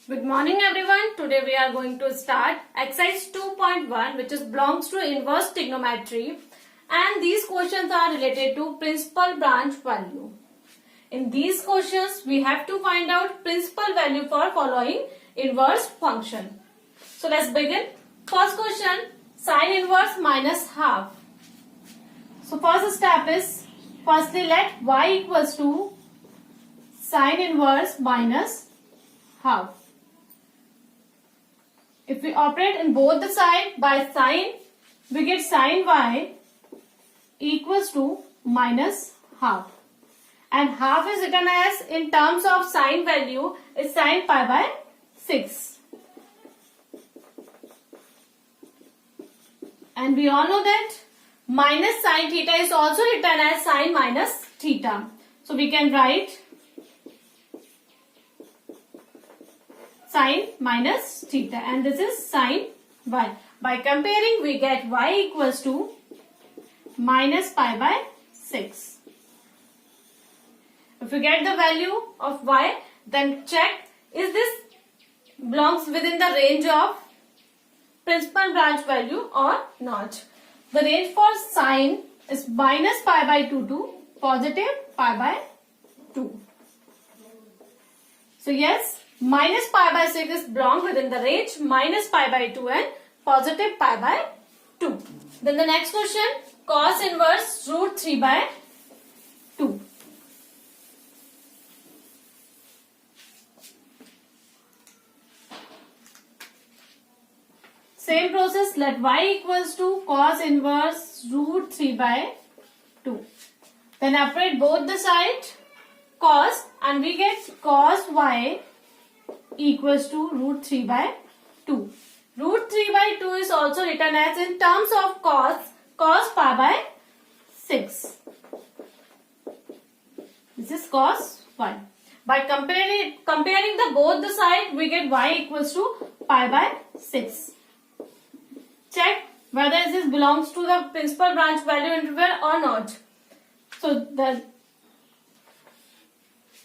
Good morning everyone. Today we are going to start exercise 2.1 which is belongs to inverse trigonometry, and these questions are related to principal branch value. In these questions we have to find out principal value for following inverse function. So let's begin. First question, sine inverse minus half. So first step is, firstly let y equals to sine inverse minus half. If we operate in both the side by sine, we get sine y equals to minus half. And half is written as, in terms of sine value, is sine pi by 6. And we all know that minus sine theta is also written as sine minus theta. So we can write sine minus theta, and this is sine y. By comparing, we get y equals to minus pi by 6. If we get the value of y, then check is this belongs within the range of principal branch value or not. The range for sine is minus pi by 2 to positive pi by 2. So yes, minus pi by 6 is belong within the range minus pi by 2 and positive pi by 2. Then the next question, cos inverse root 3 by 2. Same process, let y equals to cos inverse root 3 by 2. Then operate both the sides cos, and we get cos y equals to root 3 by 2. Root 3 by 2 is also written as, in terms of cos pi by 6. This is cos y. By comparing the both the side, we get y equals to pi by 6. Check whether this belongs to the principal branch value interval or not. So the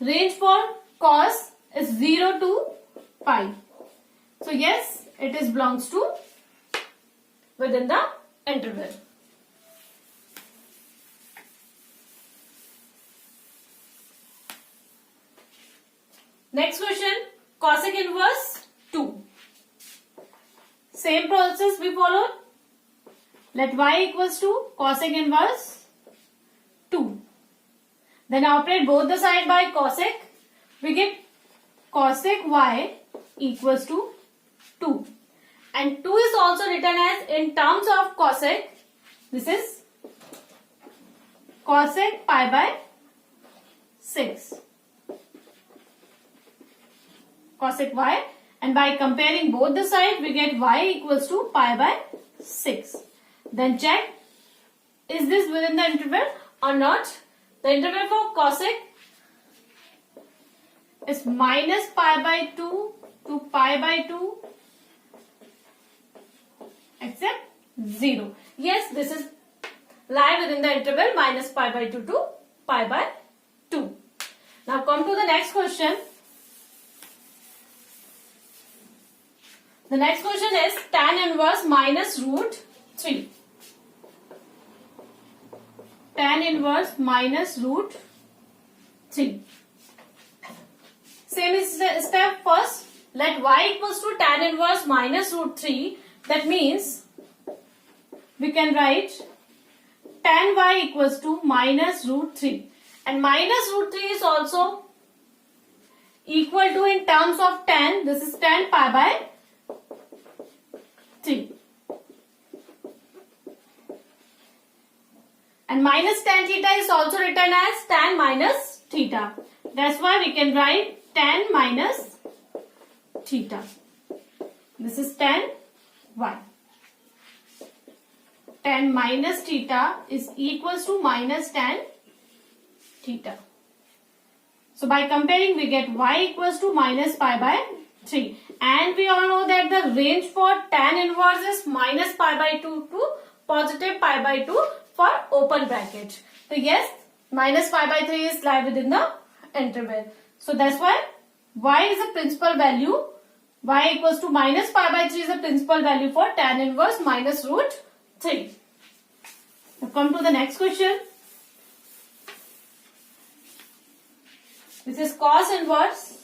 range for cos is 0 to pi. So yes, it is belongs to within the interval. Next question, cosec inverse 2. Same process we followed. Let y equals to cosec inverse 2. Then operate both the side by cosec. We get cosec y equals to 2. And 2 is also written as, in terms of cosec. This is cosec pi by 6. Cosec y. And by comparing both the sides, we get y equals to pi by 6. Then check, is this within the interval or not? The interval for cosec is minus pi by 2 to pi by 2 except 0. Yes, this is lie within the interval minus pi by 2 to pi by 2. Now come to the next question. The next question is tan inverse minus root 3. Tan inverse minus root 3. Same step first. Let y equals to tan inverse minus root 3. That means we can write tan y equals to minus root 3. And minus root 3 is also equal to, in terms of tan, this is tan pi by 3. And minus tan theta is also written as tan minus theta. That's why we can write tan minus theta. This is tan y. Tan minus theta is equals to minus tan theta. So by comparing, we get y equals to minus pi by 3. And we all know that the range for tan inverse is minus pi by 2 to positive pi by 2 for open bracket. So yes, minus pi by 3 is lie within the interval. So that's why y is a principal value y equals to minus pi by 3 is the principal value for tan inverse minus root 3. Now come to the next question. This is cos inverse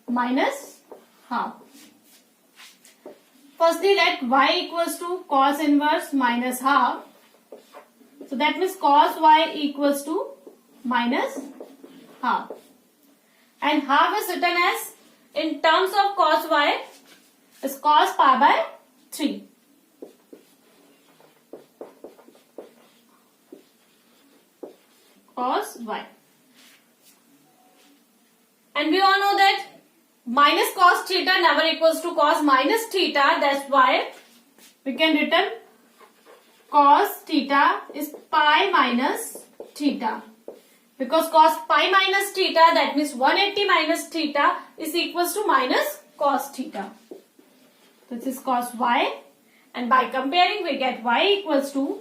minus half. Firstly, let y equals to cos inverse minus half. So that means cos y equals to minus half. And half is written as, in terms of cos y, is cos pi by 3. Cos y. And we all know that minus cos theta never equals to cos minus theta. That's why we can written cos theta is pi minus theta. Because cos pi minus theta, that means 180 minus theta is equals to minus cos theta. This is cos y. And by comparing, we get y equals to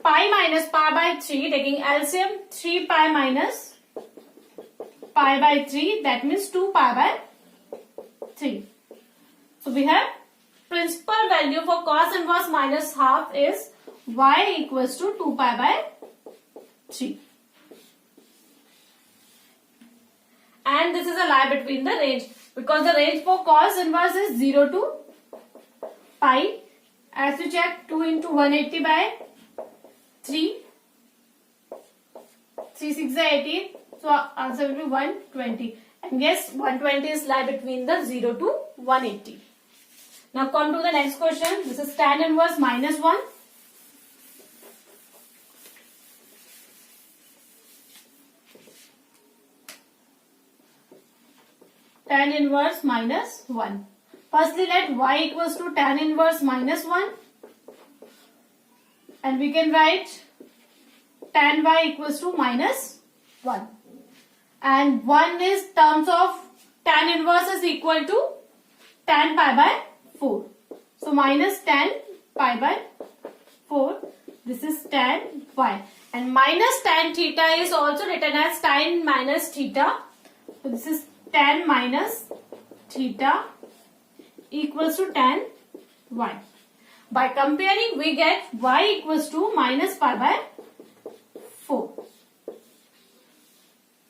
pi minus pi by 3, taking LCM 3 pi minus pi by 3, that means 2 pi by 3. So we have principal value for cos inverse minus half is y equals to 2 pi by 3. And this is a lie between the range, because the range for cos inverse is 0 to pi. As you check, 2 into 180 by 3, 3 6 is 18, so answer will be 120. And yes, 120 is lie between the 0 to 180. Now come to the next question. This is tan inverse minus 1. Tan inverse minus 1. Firstly, let y equals to tan inverse minus 1. And we can write tan y equals to minus 1. And 1 is terms of tan inverse is equal to tan pi by 4. So minus tan pi by 4. This is tan y. And minus tan theta is also written as tan minus theta. So this is tan minus theta equals to tan y. By comparing, we get y equals to minus pi by 4.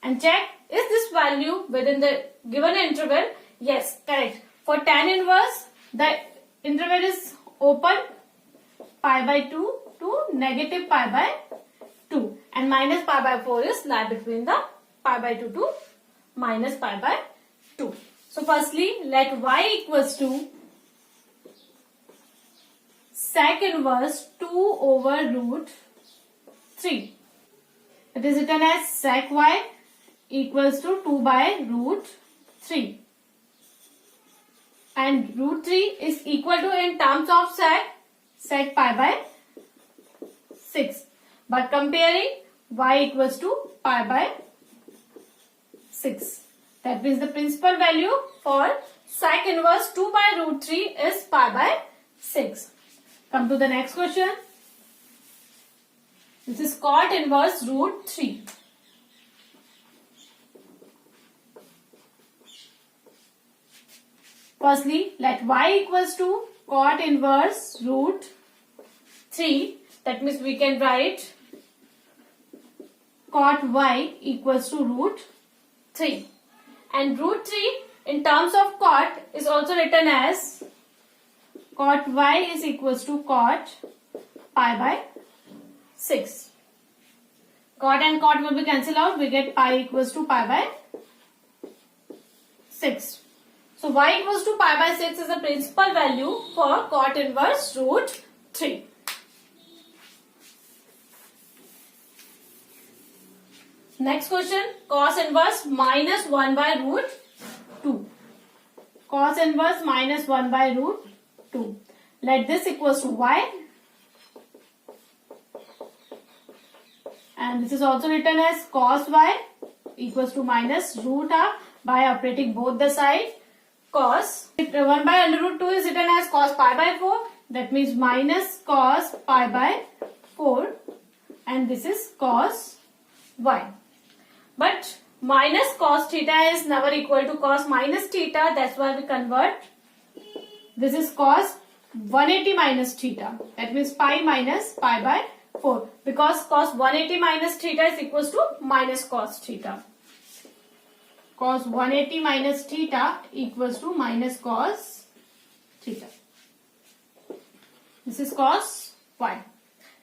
And check, is this value within the given interval? Yes, correct. For tan inverse, the interval is open pi by 2 to negative pi by 2. And minus pi by 4 is lie between the pi by 2 to minus pi by 2. So firstly, let y equals to sec inverse 2 over root 3. It is written as sec y equals to 2 by root 3. And root 3 is equal to, in terms of sec pi by 6. But comparing, y equals to pi by 6. That means the principal value for sec inverse 2 by root 3 is pi by 6. Come to the next question. This is cot inverse root 3. Firstly, let y equals to cot inverse root 3. That means we can write cot y equals to root 3. And root 3 in terms of cot is also written as cot y is equals to cot pi by 6. Cot and cot will be cancelled out. We get pi equals to pi by 6. So y equals to pi by 6 is the principal value for cot inverse root 3. Next question, cos inverse minus 1 by root 2. Cos inverse minus 1 by root 2. Let this equals to y. And this is also written as cos y equals to minus root half by operating both the sides. Cos 1 by under root 2 is written as cos pi by 4. That means minus cos pi by 4. And this is cos y. But minus cos theta is never equal to cos minus theta. That's why we convert. This is cos 180 minus theta. That means pi minus pi by 4. Because cos 180 minus theta is equals to minus cos theta. Cos 180 minus theta equals to minus cos theta. This is cos y.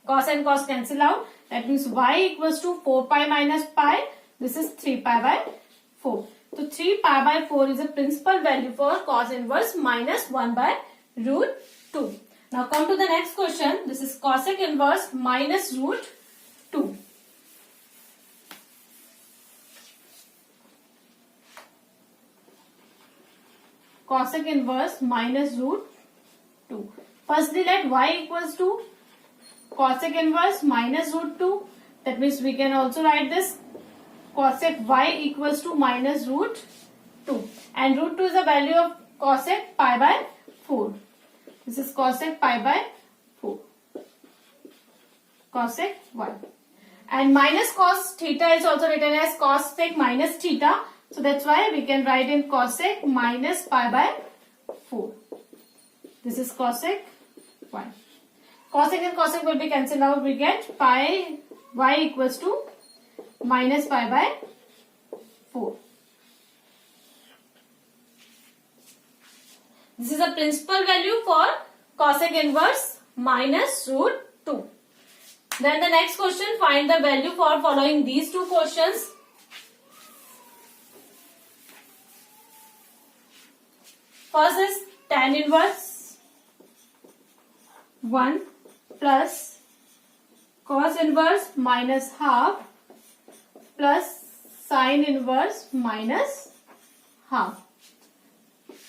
Cos and cos cancel out. That means y equals to 4 pi minus pi. This is 3 pi by 4. So 3 pi by 4 is a principal value for cos inverse minus 1 by root 2. Now come to the next question. This is cosec inverse minus root 2. Cosec inverse minus root 2. Firstly, let y equals to cosec inverse minus root 2. That means we can also write this cosec y equals to minus root 2. And root 2 is the value of cosec pi by 4. This is cosec pi by 4. Cosec y. And minus cos theta is also written as cosec minus theta. So that's why we can write in cosec minus pi by 4. This is cosec y. Cosec and cosec will be cancelled out. We get pi y equals to minus pi by 4. This is a principal value for cosec inverse minus root 2. Then the next question, find the value for following these two questions. First is tan inverse 1 plus cos inverse minus half plus sin inverse minus half.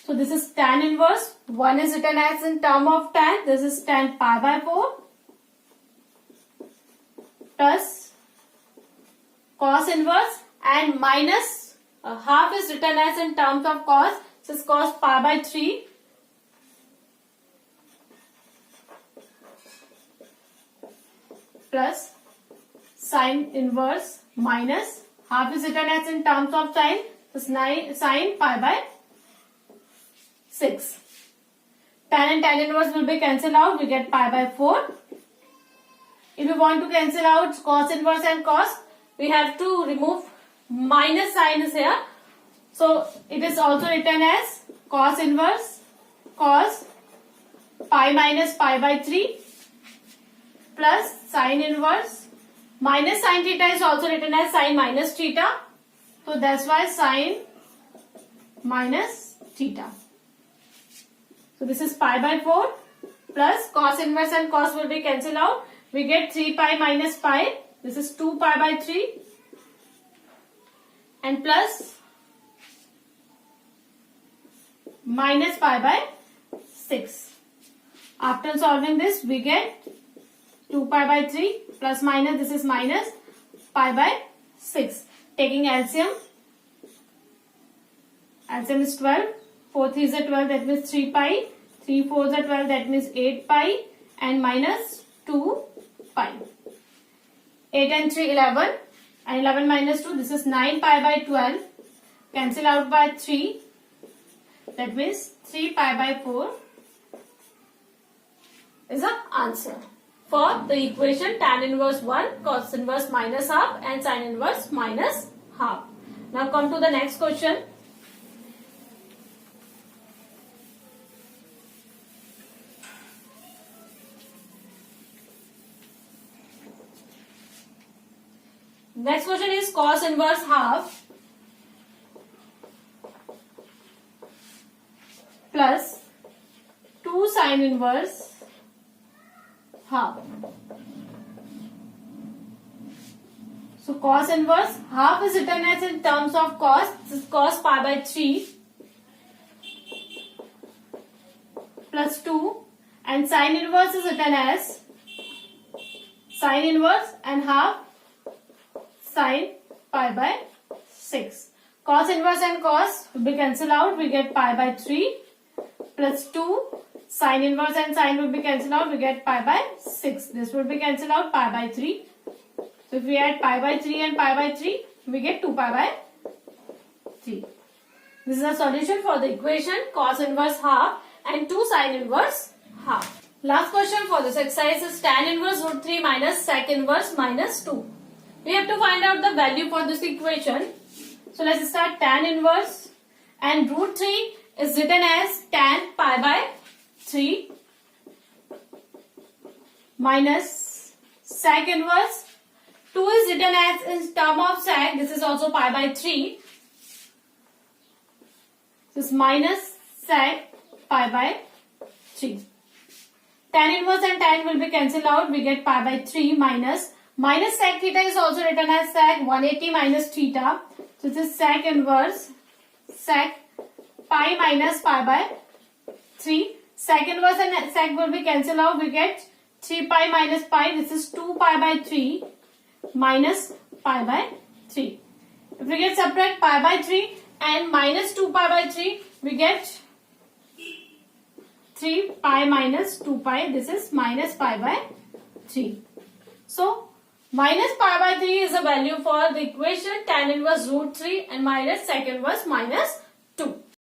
So this is tan inverse. 1 is written as in term of tan. This is tan pi by 4 plus cos inverse, and minus half is written as in terms of cos. This is cos pi by 3 plus sin inverse minus half is written as in terms of sin. This is sin pi by 6. Tan and tan inverse will be cancelled out. We get pi by 4. If you want to cancel out cos inverse and cos, we have to remove minus signs here. So it is also written as cos inverse cos pi minus pi by 3 plus sin inverse minus sin theta is also written as sin minus theta. So that's why sin minus theta. So this is pi by 4 plus cos inverse and cos will be cancelled out. We get 3 pi minus pi. This is 2 pi by 3 and plus minus pi by 6. After solving this, we get 2 pi by 3 plus minus, this is minus pi by 6. Taking LCM, LCM is 12. 4 3 is 12, that means 3 pi. 3 4 is 12, that means 8 pi and minus 2 pi. 8 and 3 11 and 11 minus 2, this is 9 pi by 12. Cancel out by 3, that means 3 pi by 4 is the answer for the equation tan inverse 1, cos inverse minus half and sin inverse minus half. Now come to the next question. Next question is cos inverse half plus 2 sin inverse half. So cos inverse half is written as in terms of cos. This is cos pi by 3 plus 2 and sin inverse is written as sin inverse and half sin pi by 6. Cos inverse and cos will be cancelled out. We get pi by 3 plus 2. Sin inverse and sin will be cancelled out. We get pi by 6. This will be cancelled out, pi by 3. So if we add pi by 3 and pi by 3, we get 2 pi by 3. This is a solution for the equation cos inverse half and 2 sin inverse half. Last question for this exercise is tan inverse root 3 minus sec inverse minus 2. We have to find out the value for this equation. So let's start. Tan inverse and root 3 is written as tan pi by 3 minus sec inverse. 2 is written as in term of sec. This is also pi by 3. This is minus sec pi by 3. Tan inverse and tan will be cancelled out. We get pi by 3 minus sec theta is also written as sec 180 minus theta. So this is sec inverse sec pi minus pi by 3. Sec inverse and sec will be cancelled out. We get 3 pi minus pi. This is 2 pi by 3 minus pi by 3. If we get subtract pi by 3 and minus 2 pi by 3, we get 3 pi minus 2 pi. This is minus pi by 3. So minus pi by 3 is the value for the equation tan inverse root 3 and minus sec inverse minus 2.